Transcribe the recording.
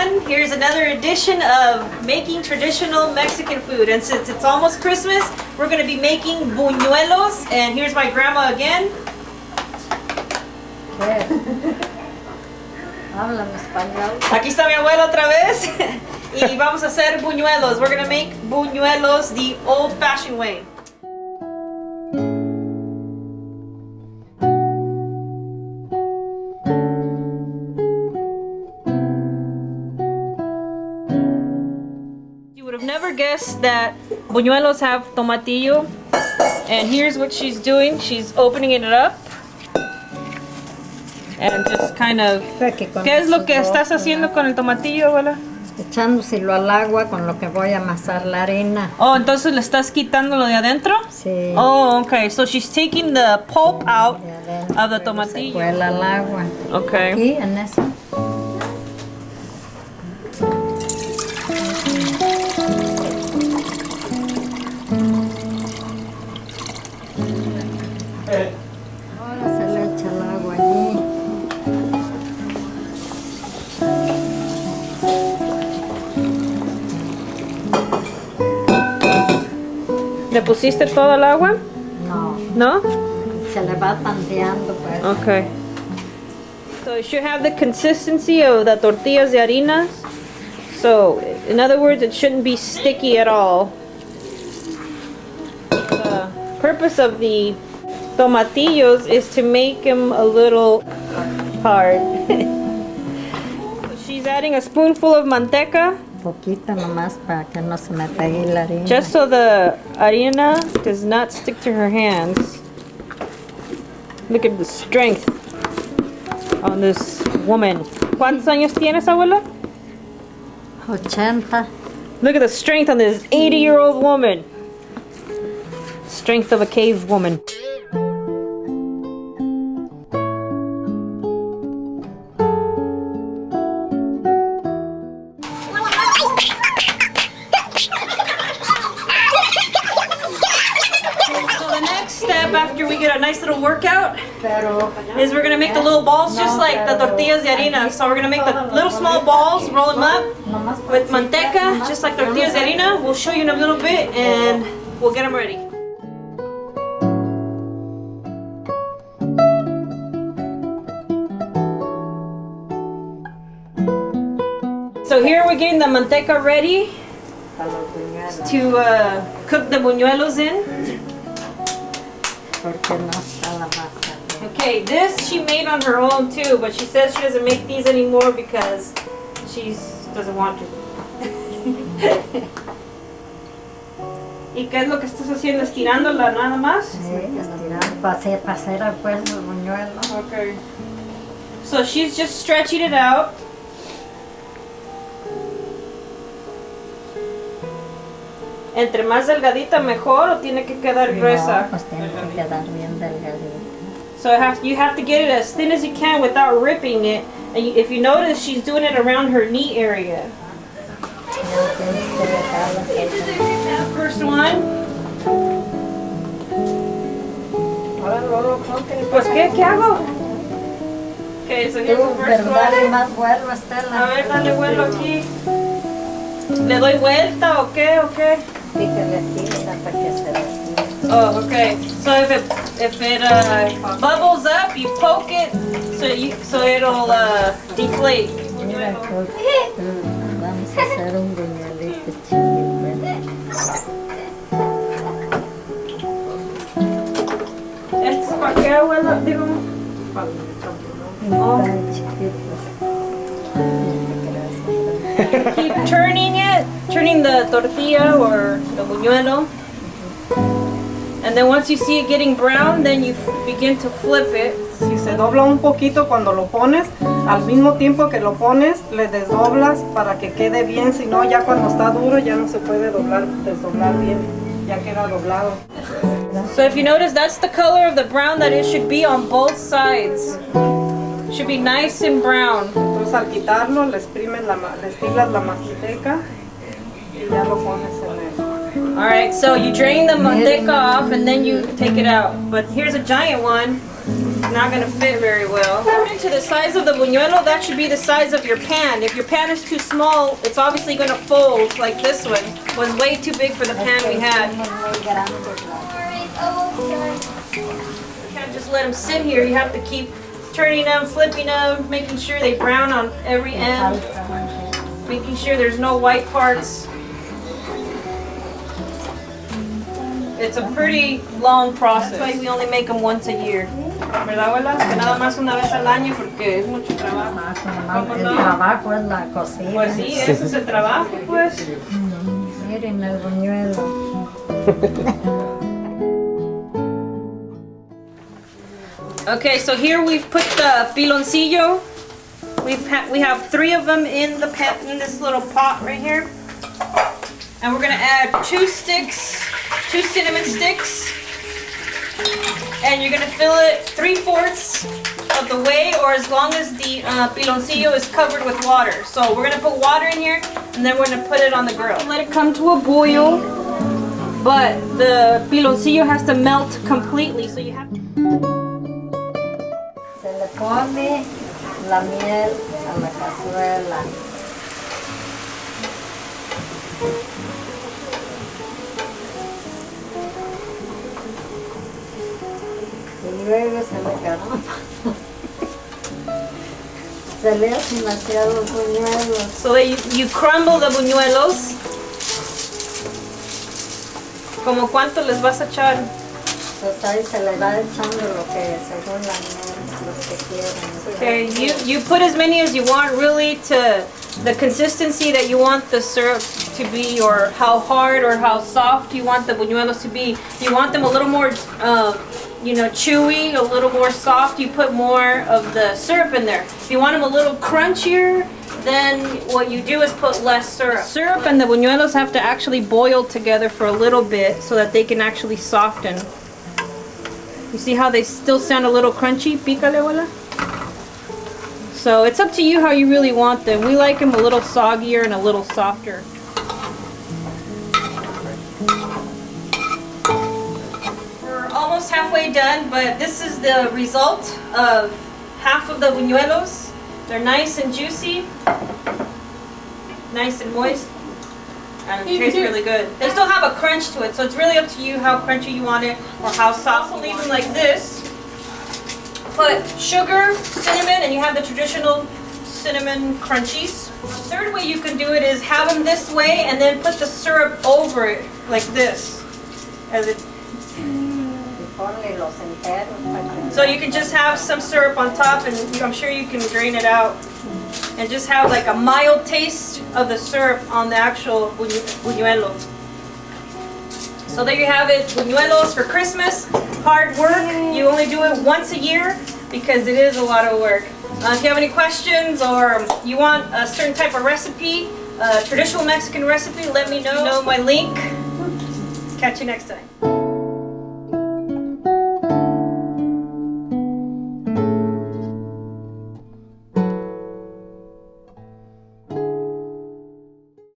everyone. Here's another edition of making traditional Mexican food. And since it's almost Christmas, we're going to be making buñuelos. And here's my grandma again. Habla español. Aquí está mi abuela otra vez. Y vamos a hacer buñuelos. We're going to make buñuelos the old-fashioned way. Never guessed that buñuelos have tomatillo, and here's what she's doing. She's opening it up and just kind of. ¿Qué es lo que estás haciendo con el tomatillo, abuela? Echándoselo al agua con lo que voy a amasar la harina. Oh, entonces le estás quitando lo de adentro? Sí. Oh, okay. So she's taking the pulp out of the tomatillo. Se cuela al agua. Okay. Aquí en eso. Ahora se le echa el agua allí. ¿Le pusiste todo el agua? No. No? Se le va tanteando pues. Okay. So it should have the consistency of the tortillas de harina. So, in other words, it shouldn't be sticky at all. The purpose of the tomatillos is to make them a little hard. She's adding a spoonful of manteca. Poquito nomás para que no se me pegue la harina. Just so the harina does not stick to her hands. Look at the strength on this woman. ¿Cuántos años tienes, abuela? 80. Look at the strength on this 80-year-old woman. Strength of a cave woman. After we get a nice little workout is we're going to make the little balls just like the tortillas de harina. So we're going to make the little small balls, roll them up with manteca just like tortillas de harina. We'll show you in a little bit and we'll get them ready. So here we're getting the manteca ready to cook the buñuelos in. Okay, this she made on her own too, but she says she doesn't make these anymore because she doesn't want to. ¿Y qué es lo que estás haciendo? ¿Estirándola nada más? Sí, estirando para hacer pues el buñuelo. Okay. So she's just stretching it out. ¿Entre más delgadita mejor o tiene que quedar gruesa? No, pues tiene que quedar bien delgadita. So you have to get it as thin as you can without ripping it. And if you notice, she's doing it around her knee area. First one. Pues ¿qué hago? Okay, so here's the first one. Más vuelo, Estela. A ver, dale vuelo aquí. ¿Le doy vuelta o qué? Oh, okay. So if it bubbles up, you poke it so it'll deflate. Vamos a hacer un buñuelito chiquito. ¿Esto es para qué, abuela? Digo. Oh. Keep turning the tortilla or the buñuelo. And then once you see it getting brown, then you begin to flip it. Si se dobla un poquito cuando lo pones, al mismo tiempo que lo pones, le desdoblas para que quede bien. Si no, ya cuando está duro ya no se puede desdoblar bien. Ya queda doblado. So if you notice, that's the color of the brown that it should be on both sides. It should be nice and brown. Entonces al quitarlo, le estilas la manteca y ya lo pones en el... Alright, so you drain the manteca off and then you take it out. But here's a giant one. not gonna fit very well. According to the size of the buñuelo, that should be the size of your pan. If your pan is too small, it's obviously gonna fold like this one. Was way too big for the pan we had. You can't just let them sit here. You have to keep turning them, flipping them, making sure they brown on every end. Making sure there's no white parts. It's a pretty long process. That's why we only make them once a year. ¿Verdad, abuela? Que nada más una vez al año porque es mucho trabajo. El trabajo es la cocina. Pues sí, ese es el trabajo, pues. Miren el buñuelo. Okay, so here we've put the piloncillo. We have 3 of them in the pan, in this little pot right here. And we're gonna add 2 cinnamon sticks. And you're gonna fill it 3/4 of the way, or as long as the piloncillo is covered with water. So we're gonna put water in here, and then we're gonna put it on the grill. Let it come to a boil, but the piloncillo has to melt completely, so you have to... Se le pone la miel a la cazuela. Y luego se le caramba. Se le hacen demasiados buñuelos. So that you crumble the buñuelos. ¿Como cuánto les vas a echar? Pues ahí se le va echando lo que según la miel, los que quieren. Okay, you put as many as you want, really, to the consistency that you want the syrup to be, or how hard or how soft you want the buñuelos to be. You want them a little more, chewy, a little more soft. You put more of the syrup in there. If you want them a little crunchier, then what you do is put less syrup. Syrup and the buñuelos have to actually boil together for a little bit so that they can actually soften. You see how they still sound a little crunchy? Pícale, abuela. So it's up to you how you really want them. We like them a little soggier and a little softer. We're almost halfway done, but this is the result of half of the buñuelos. They're nice and juicy, nice and moist, and it tastes really good. They still have a crunch to it, so it's really up to you how crunchy you want it or how soft. Leave them like this. Put sugar, cinnamon, and you have the traditional cinnamon crunchies. The third way you can do it is have them this way and then put the syrup over it like this. So you can just have some syrup on top, and I'm sure you can drain it out. And just have like a mild taste of the syrup on the actual buñuelo. So there you have it, buñuelos for Christmas. Hard work. You only do it once a year because it is a lot of work. If you have any questions or you want a certain type of recipe, a traditional Mexican recipe, let me know. You know my link. Catch you next time.